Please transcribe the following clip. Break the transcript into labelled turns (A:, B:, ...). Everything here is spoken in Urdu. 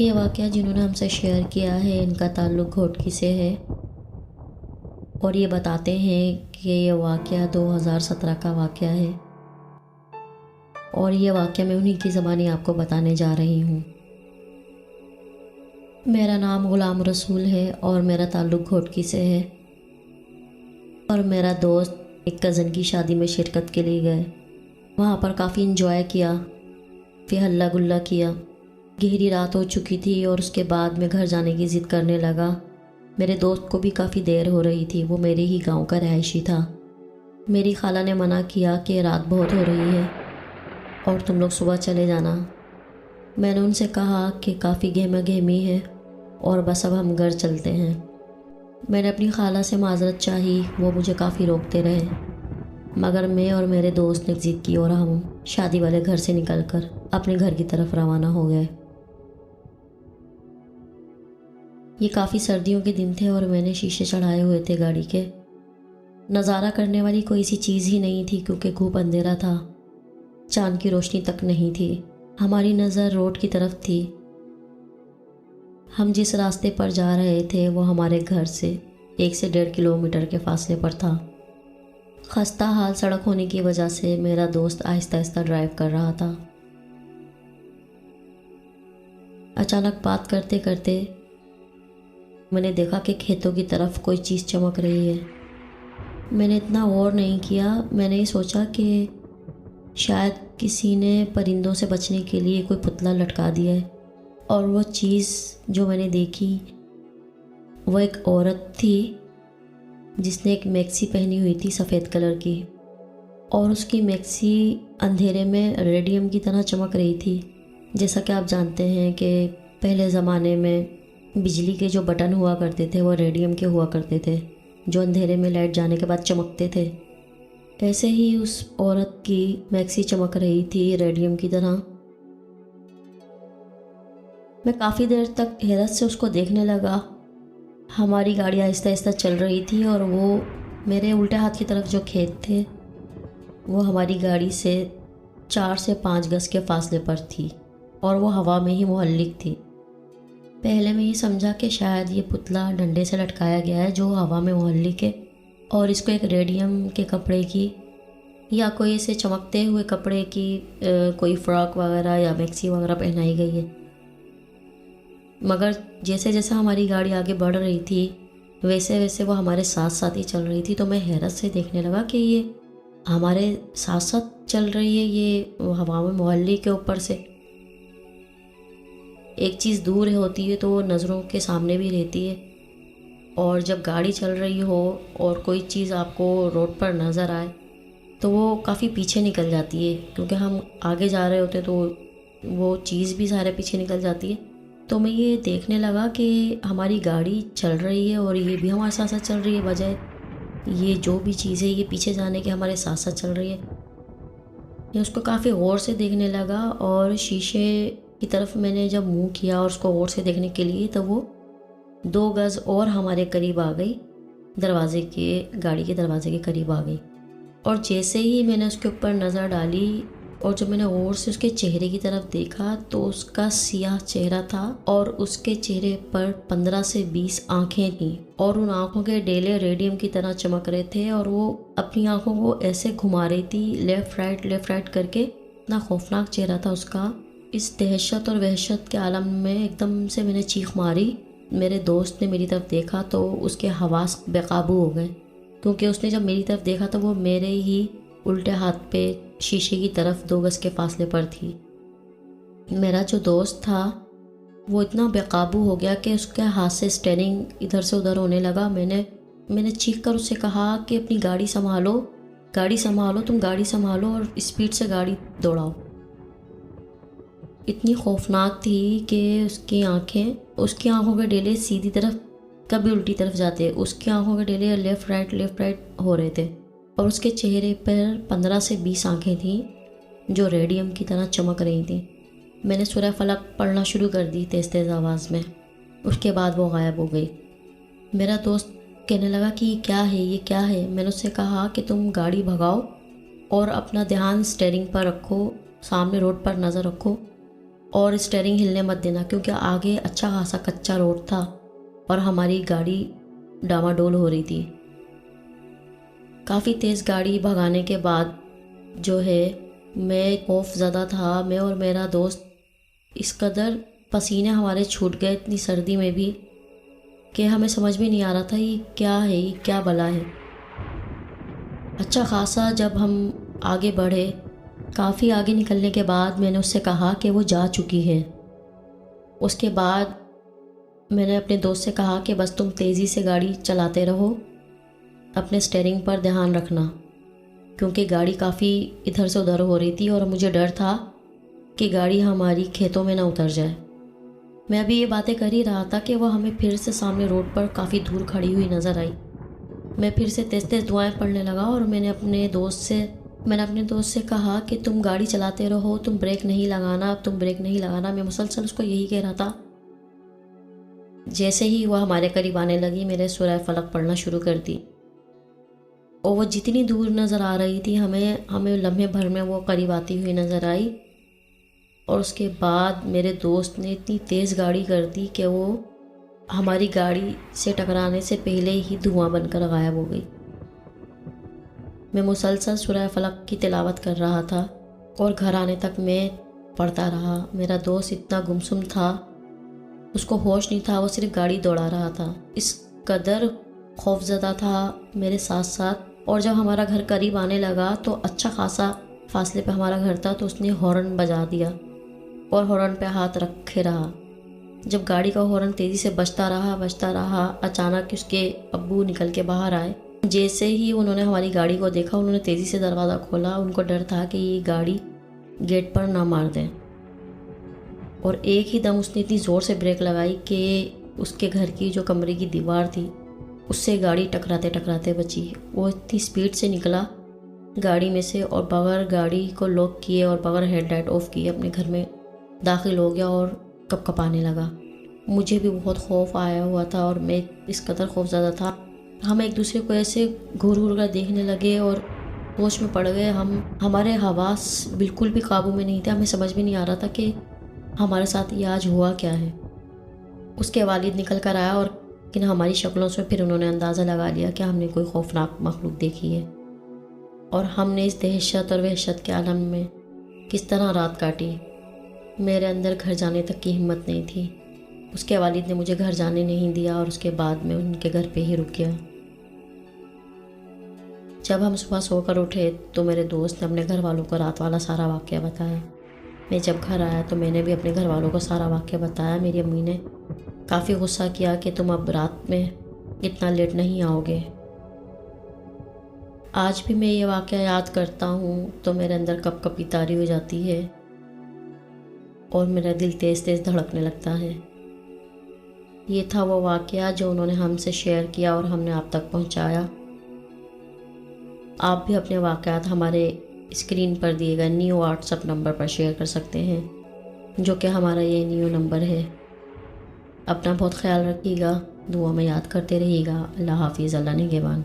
A: یہ واقعہ جنہوں نے ہم سے شیئر کیا ہے ان کا تعلق گھوٹکی سے ہے، اور یہ بتاتے ہیں کہ یہ واقعہ 2017 کا واقعہ ہے، اور یہ واقعہ میں انہی کی زبانی آپ کو بتانے جا رہی ہوں۔ میرا نام غلام رسول ہے اور میرا تعلق گھوٹکی سے ہے، اور میرا دوست ایک کزن کی شادی میں شرکت کے لیے گئے۔ وہاں پر کافی انجوائے کیا، پھر ہلا گلا کیا۔ گہری رات ہو چکی تھی اور اس کے بعد میں گھر جانے کی ضد کرنے لگا۔ میرے دوست کو بھی کافی دیر ہو رہی تھی، وہ میرے ہی گاؤں کا رہائشی تھا۔ میری خالہ نے منع کیا کہ رات بہت ہو رہی ہے اور تم لوگ صبح چلے جانا۔ میں نے ان سے کہا کہ کافی گہما گہمی ہے اور بس اب ہم گھر چلتے ہیں۔ میں نے اپنی خالہ سے معذرت چاہی، وہ مجھے کافی روکتے رہے، مگر میں اور میرے دوست نے ضد کی اور ہم شادی والے گھر سے نکل کر اپنے گھر کی طرف روانہ ہو گئے۔ یہ کافی سردیوں کے دن تھے اور میں نے شیشے چڑھائے ہوئے تھے گاڑی کے۔ نظارہ کرنے والی کوئی سی چیز ہی نہیں تھی کیونکہ خوب اندھیرا تھا، چاند کی روشنی تک نہیں تھی۔ ہماری نظر روڈ کی طرف تھی۔ ہم جس راستے پر جا رہے تھے وہ ہمارے گھر سے 1 سے 1.5 کلومیٹر کے فاصلے پر تھا۔ خستہ حال سڑک ہونے کی وجہ سے میرا دوست آہستہ آہستہ ڈرائیو کر رہا تھا۔ اچانک بات کرتے کرتے میں نے دیکھا کہ کھیتوں کی طرف کوئی چیز چمک رہی ہے۔ میں نے اتنا غور نہیں کیا، میں نے یہ سوچا کہ شاید کسی نے پرندوں سے بچنے کے لیے کوئی پتلا لٹکا دیا ہے، اور وہ چیز جو میں نے دیکھی وہ ایک عورت تھی جس نے ایک میکسی پہنی ہوئی تھی سفید کلر کی، اور اس کی میکسی اندھیرے میں ریڈیم کی طرح چمک رہی تھی۔ جیسا کہ آپ جانتے ہیں کہ پہلے زمانے میں بجلی کے جو بٹن ہوا کرتے تھے وہ ریڈیم کے ہوا کرتے تھے، جو اندھیرے میں لائٹ جانے کے بعد چمکتے تھے۔ ایسے ہی اس عورت کی میکسی چمک رہی تھی ریڈیم کی طرح۔ میں کافی دیر تک حیرت سے اس کو دیکھنے لگا۔ ہماری گاڑی آہستہ آہستہ چل رہی تھی اور وہ میرے الٹے ہاتھ کی طرف جو کھیت تھے وہ ہماری گاڑی سے 4 سے 5 گز کے فاصلے پر تھی، اور وہ ہوا میں ہی معلق تھی۔ پہلے میں یہ سمجھا کہ شاید یہ پتلا ڈنڈے سے لٹکایا گیا ہے جو ہوا میں معلق ہے، اور اس کو ایک ریڈیم کے کپڑے کی یا کوئی سے چمکتے ہوئے کپڑے کی کوئی فراک وغیرہ یا میکسی وغیرہ پہنائی گئی ہے۔ مگر جیسے جیسے ہماری گاڑی آگے بڑھ رہی تھی ویسے ویسے وہ ہمارے ساتھ ساتھ ہی چل رہی تھی، تو میں حیرت سے دیکھنے لگا کہ یہ ہمارے ساتھ ساتھ چل رہی ہے، یہ ہوا میں معلق کے اوپر سے۔ ایک چیز دور ہوتی ہے تو وہ نظروں کے سامنے بھی رہتی ہے، اور جب گاڑی چل رہی ہو اور کوئی چیز آپ کو روڈ پر نظر آئے تو وہ کافی پیچھے نکل جاتی ہے، کیونکہ ہم آگے جا رہے ہوتے تو وہ چیز بھی سارے پیچھے نکل جاتی ہے۔ تو میں یہ دیکھنے لگا کہ ہماری گاڑی چل رہی ہے اور یہ بھی ہمارے ساتھ ساتھ چل رہی ہے، بجائے یہ جو بھی چیز ہے یہ پیچھے جانے کے ہمارے ساتھ ساتھ چل رہی ہے۔ میں اس کو کافی غور سے دیکھنے لگا، اور شیشے کی طرف میں نے جب منہ کیا اور اس کو غور سے دیکھنے کے لیے تو وہ 2 گز اور ہمارے قریب آ گئی، گاڑی کے دروازے کے قریب آ گئی۔ اور جیسے ہی میں نے اس کے اوپر نظر ڈالی اور جب میں نے غور سے اس کے چہرے کی طرف دیکھا تو اس کا سیاہ چہرہ تھا، اور اس کے چہرے پر 15 سے 20 آنکھیں تھیں، اور ان آنکھوں کے ڈیلے ریڈیم کی طرح چمک رہے تھے، اور وہ اپنی آنکھوں کو ایسے گھما رہی تھی لیفٹ رائٹ کر کے۔ اتنا خوفناک چہرہ تھا اس کا۔ اس دہشت اور وحشت کے عالم میں ایک دم سے میں نے چیخ ماری۔ میرے دوست نے میری طرف دیکھا تو اس کے حواس بے قابو ہو گئے، کیونکہ اس نے جب میری طرف دیکھا تو وہ میرے ہی الٹے ہاتھ پہ شیشے کی طرف 2 گز کے فاصلے پر تھی۔ میرا جو دوست تھا وہ اتنا بے قابو ہو گیا کہ اس کے ہاتھ سے اسٹیئرنگ ادھر سے ادھر ہونے لگا۔ میں نے چیخ کر اس سے کہا کہ اپنی گاڑی سنبھالو، تم گاڑی سنبھالو اور اسپیڈ سے گاڑی دوڑاؤ۔ اتنی خوفناک تھی کہ اس کی آنکھوں کے ڈیلے سیدھی طرف کبھی الٹی طرف جاتے، اس کی آنکھوں کے ڈیلے لیفٹ رائٹ ہو رہے تھے، اور اس کے چہرے پر 15 سے 20 آنکھیں تھیں جو ریڈیم کی طرح چمک رہی تھیں۔ میں نے سورہ فلق پڑھنا شروع کر دی تیز آواز میں۔ اس کے بعد وہ غائب ہو گئی۔ میرا دوست کہنے لگا کہ یہ کیا ہے؟ میں نے اس سے کہا کہ تم گاڑی بھگاؤ اور اپنا دھیان اسٹیئرنگ پر رکھو، سامنے روڈ پر نظر رکھو، اور اسٹیئرنگ ہلنے مت دینا، کیونکہ آگے اچھا خاصا کچا روڈ تھا اور ہماری گاڑی ڈاماڈول ہو رہی تھی۔ کافی تیز گاڑی بھگانے کے بعد جو ہے میں خوف زدہ تھا، میں اور میرا دوست اس قدر پسینے ہمارے چھوٹ گئے اتنی سردی میں بھی کہ ہمیں سمجھ بھی نہیں آ رہا تھا یہ کیا ہے، یہ کیا بلا ہے۔ اچھا خاصا جب ہم آگے بڑھے، کافی آگے نکلنے کے بعد میں نے اس سے کہا کہ وہ جا چکی ہے۔ اس کے بعد میں نے اپنے دوست سے کہا کہ بس تم تیزی سے گاڑی چلاتے رہو، اپنے اسٹیئرنگ پر دھیان رکھنا، کیونکہ گاڑی کافی ادھر سے ادھر ہو رہی تھی اور مجھے ڈر تھا کہ گاڑی ہماری کھیتوں میں نہ اتر جائے۔ میں ابھی یہ باتیں کر ہی رہا تھا کہ وہ ہمیں پھر سے سامنے روڈ پر کافی دور کھڑی ہوئی نظر آئی۔ میں پھر سے تیز تیز دعائیں پڑھنے لگا اور میں نے اپنے دوست سے کہا کہ تم گاڑی چلاتے رہو، تم بریک نہیں لگانا۔ میں مسلسل اس کو یہی کہہ رہا تھا۔ جیسے ہی وہ ہمارے قریب آنے لگی، میرے سورہ فلق پڑھنا شروع کر دی، اور وہ جتنی دور نظر آ رہی تھی ہمیں لمحے بھر میں وہ قریب آتی ہوئی نظر آئی۔ اور اس کے بعد میرے دوست نے اتنی تیز گاڑی کر دی کہ وہ ہماری گاڑی سے ٹکرانے سے پہلے ہی دھواں بن کر غائب ہو گئی۔ میں مسلسل سورہ فلق کی تلاوت کر رہا تھا اور گھر آنے تک میں پڑھتا رہا۔ میرا دوست اتنا گمسم تھا، اس کو ہوش نہیں تھا، وہ صرف گاڑی دوڑا رہا تھا، اس قدر خوف زدہ تھا میرے ساتھ ساتھ۔ اور جب ہمارا گھر قریب آنے لگا تو اچھا خاصا فاصلے پہ ہمارا گھر تھا، تو اس نے ہارن بجا دیا اور ہارن پہ ہاتھ رکھے رہا۔ جب گاڑی کا ہارن تیزی سے بجتا رہا، اچانک اس کے ابو نکل کے باہر آئے۔ جیسے ہی انہوں نے ہماری گاڑی کو دیکھا، انہوں نے تیزی سے دروازہ کھولا۔ ان کو ڈر تھا کہ یہ گاڑی گیٹ پر نہ مار دیں، اور ایک ہی دم اس نے اتنی زور سے بریک لگائی کہ اس کے گھر کی جو کمرے کی دیوار تھی اس سے گاڑی ٹکراتے بچی۔ وہ اتنی سپیڈ سے نکلا گاڑی میں سے، اور بغیر گاڑی کو لاک کیے اور بغیر ہیڈ لائٹ آف کیے اپنے گھر میں داخل ہو گیا اور کپکپانے لگا۔ مجھے بھی بہت خوف آیا ہوا تھا اور میں اس قدر خوف زدہ تھا۔ ہم ایک دوسرے کو ایسے گھور کر دیکھنے لگے اور ہوش میں پڑ گئے۔ ہمارے حواس بالکل بھی قابو میں نہیں تھے، ہمیں سمجھ بھی نہیں آ رہا تھا کہ ہمارے ساتھ یہ آج ہوا کیا ہے۔ اس کے والد نکل کر آیا، اور لیکن ہماری شکلوں سے پھر انہوں نے اندازہ لگا لیا کہ ہم نے کوئی خوفناک مخلوق دیکھی ہے، اور ہم نے اس دہشت اور وحشت کے عالم میں کس طرح رات کاٹی۔ میرے اندر گھر جانے تک کی ہمت نہیں تھی۔ اس کے والد نے مجھے گھر جانے نہیں دیا، اور اس کے بعد میں ان کے گھر پہ ہی رک گیا۔ جب ہم صبح سو کر اٹھے تو میرے دوست نے اپنے گھر والوں کو رات والا سارا واقعہ بتایا۔ میں جب گھر آیا تو میں نے بھی اپنے گھر والوں کو سارا واقعہ بتایا۔ میری امی نے کافی غصہ کیا کہ تم اب رات میں اتنا لیٹ نہیں آؤ گے۔ آج بھی میں یہ واقعہ یاد کرتا ہوں تو میرے اندر کپ کپی طاری ہو جاتی ہے اور میرا دل تیز تیز دھڑکنے لگتا ہے۔ یہ تھا وہ واقعہ جو انہوں نے ہم سے شیئر کیا اور ہم نے آپ تک پہنچایا۔ آپ بھی اپنے واقعات ہمارے اسکرین پر دیے گئے نیو واٹس ایپ نمبر پر شیئر کر سکتے ہیں، جو کہ ہمارا یہ نیو نمبر ہے۔ اپنا بہت خیال رکھیے گا، دعا میں یاد کرتے رہیے گا۔ اللہ حافظ، اللہ نگہبان۔